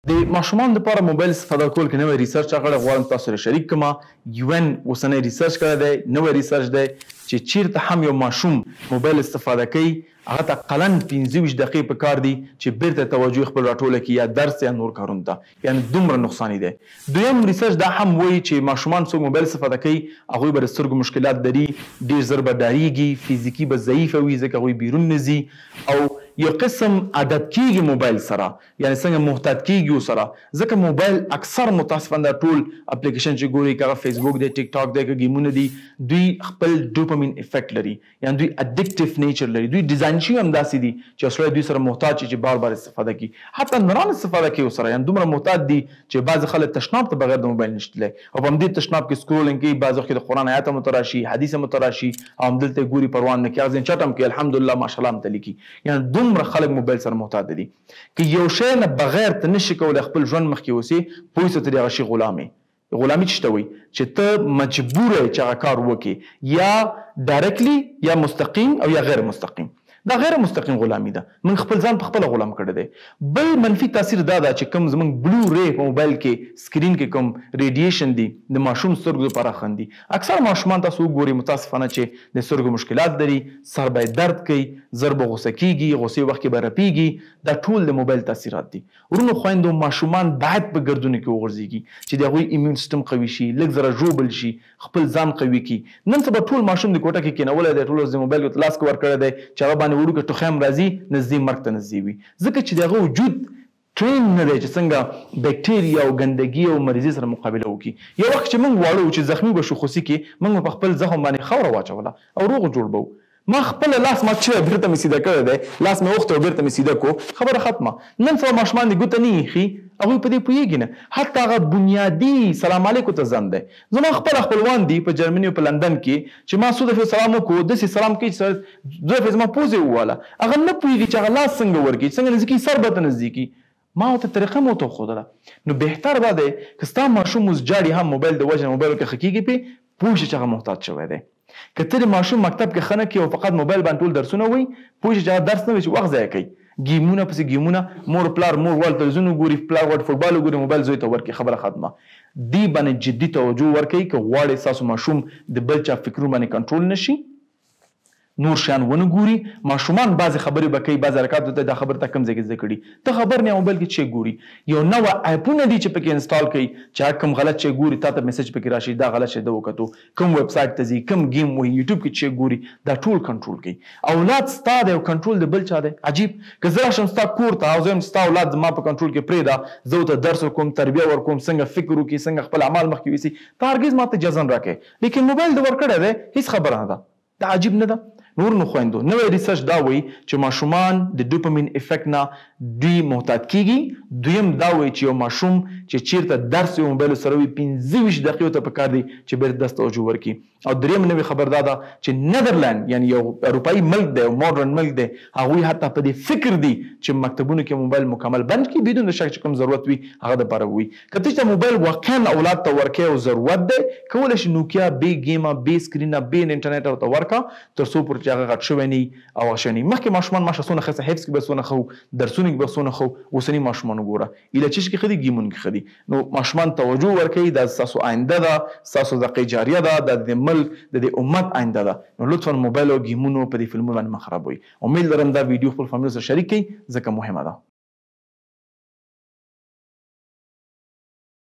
د ماشومان لپاره موبایل استفاده کول کې نوې ریسرچ راغلی غواړم تاسو سره شریک کړم. UN اوسنی ریسرچ کړی دی، نوی ریسرچ دی چې چیرته هم یو ماشوم موبایل استفاده کوي هغه ته اقلا 25 دقیقې پکار دي چې بیرته توجه خپل راټوله کړي یا درس یا نور کارونو ته، یعنی دومره نقصاني دی. دویم ریسرچ دا هم وایي چې ماشومان څوک موبایل استفاده کوي هغوی به د سترګو مشکلات لري، ډېر ژر به ډارېږي، فزیکي به ضعیفه وي ځکه هغوی بیرون نه ځي او یو قسم عادت کیږي موبایل سره، یعنی څنګه محتاط کیږي ورسره. ځکه موبایل اکثر متاسفانه دا ټول اپلیکیشن چې ګوري که هغه فیسبوک دی، ټیک ټاک دی، که ګیمونه دي، دوی خپل ډوپامین افیکټ لري، یعنی دوی اډکټیو نیچر لري. دوی ډیزاین شوي هم داسې دي چې سړی دوی سره محتاط شي چې بار بار استفاده کوي، حتی نران استفاده کوي ورسره، یعنی دومره محتاط دي چې بعضې خلک تشناب ته بغیر د موبایل نشتلی او په همدې تشناب کې سکرولینګ کوي، بعض وخت کې د قرآن آیات هم ورته راشي، حدیث هم ورته راشي او همدلته یې ګوري، پروا نه کوي، هغه ځین چټ هم کوي، الحمدلله ماشاءالله هم ته لیکي. یعنی دومره خلک موبایل سره محتاط دي. که یو شی نه بغیر ته نشي کولی خپل ژوند مخکې اوسې، پوه سه ته د هغه شي غلام یې. غلامي څه ته وایي؟ چې ته مجبور یې چې هغه کار وکړې، یا ډایرکټلی یا مستقیم او یا غیر مستقیم. دا غیر مستقیم غلامي ده، من خپل ځان په خپله غلام کړی دی. بل منفي تاثیر دا ده چې کوم زموږ بلو ری په موبایل کې سکرین کې کوم ریډیشن دي د ماشوم سترګو لپاره خندي. اکثر ماشومان تاسو وګورئ متاسفانه چې د سترګو مشکلات لري، سر به درد کوي، زر به غوسه کیږي، غوسې وخت کې به رپیږي. دا ټول د موبایل تاثیرات دي. ورونو خویندو ماشومان باید په ګردونو کې وغورځېږي چې د هغوی ایمیون سیستم قوي شي، لږ زره ژوبل شي، خپل ځان قوي کړي. نن سبا ټول ماشوم د کوټه کې کېنولی دی، ټول د موبایل ته لاس ورکړی دی چې هغه باندې وړوکې ټوخی هم راځي، نږدې مرګ ته نږدې وي، ځکه چې د هغه وجود ټرین نه دی چې څنګه بیکټیریا او ګندګي او مریضي سره مقابله وکړي. یو وخت چې موږ واړه وو چې زخمي به شو خوسي کې، موږ په خپل زخم باندې خاوره واچوله او روغ جوړ به وو. ما خپل لاس مات شوی بیرته مې سیده کړی دی، لاس مې وخت او بیرته مې سیده کو، خبره ختمه. نن سبا ماشومان د ګوته نه ایښي، هغوی په دې پوهېږي نه، حتی هغه بنیادي سلام علیکم ته ځنډ دی. زما خپله خپلوان دي په جرمني او په لندن کې چې ما څو دفعې سلام وکړو، داسې سلام کوي چې دوه دفعې زما پوزې وواله، هغه نه پوهېږي چې هغه لاس څنګه ورکړي، څنګه نزدیکي سر به ته نزدیکي. ما ورته طریقه مې ورته وښودله. نو بهتر دا دی که ستا ماشوم اوس جاړي هم موبایل د وجې نه موبایل ورکه ښه کېږي پې، پوه شي چې هغه محتاط شوی دی. که ته د ماشوم مکتب کې ښه نه کړي او فقط موبایل باندې ټول درسونه وایي، پوه شي چې هغه درس نه وي چې وخت ضایع کوي، ګیمونه پسې ګیمونه، مور پلار مور غواړي تلویزیون وګوري، پلار غواړي فوټبال وګوري، موبایل زوی ته ورکړي، خبره ختمه. دې باندې جدي توجه ورکوئ که غواړئ ستاسو ماشوم د بل چا فکرونو باندې کنټرول نه شي، نور شیان ونه ګوري. ماشومان بعضې خبرې به کوي، بعضې حرکات ته دا خبره تا کوم ځای کې زده کړي، ته خبر نه یې موبایل کې چې ګوري. یو نوه اپونه دي چې پکې انسټال کوي چې هغه کوم غلط شی ګوري تا ته میسج پکې راشي دا غلط شی ده وکتو، کوم ویب سایټ ته ځي، کوم گیم وایي، یوټیوب کې چې ګوري، دا ټول کنټرول کوي. اولاد ستا دی او کنټرول د بل چا دی. عجیب که زه راشم ستا کور ته او زه یم ستا اولاد زما په کنټرول کې پرېږده، زه ورته درس ورکوم، تربیه ورکوم، څنګه فکر وکړي، څنګه خپل اعمال مخکې یوسي، ته هرګز ماته اجازه نه راکوې، لیکن موبایل دې ورکړی دی، هېڅ خبره نه ده. دا عجیب نه ده؟ نورو خویندو نوی ریسرچ دا وایي چې ماشومان د ډوپامین افیکټ نه دوی محتاط کیږي. دویم دا وایي چې یو ماشوم چې چیرته درس یو موبایل سره وي 25 دقیقو ته پکار دی چې بیرته درس توجه ورکړي. او دریم نوی خبر دا ده چې نیدرلند یعنی یو اروپایي ملک دی، یو ماډرن ملک دی، هغوی حتی په دې فکر دي چې مکتبونو کې موبایل مکمل بند کړي بدون د شک چې کوم ضرورت وي هغه دپاره وي. که ته چې موبایل واقعا اولاد ته ورکوې او ضرورت دی، کولی شي نوکیا بې ګیمه بې سکرینه بې انټرنیټ ورته ورکړه تر څو پورې چې هغه غټ شوی نه او هغه شوی نه. مخکې ماشومان ماشه څونه ښه حفظ کې به څونه ښه، درسونو کې به څونه ښه، اوسني ماشومان وګوره ایله چیش کې ښه دي، ګیمونو کې ښه دي. نو ماشومان توجه ورکوي، دا ستاسو آینده ده، ستاسو صدقه جاریه ده، دا د ملک د دې امت آینده ده. نو لطفا موبایل او ګیمونو په دې فلمونو باندې مه خرابوئ. امید لرم دا ویډیو خپل فامیل سره شریک کړئ ځکه مهمه ده.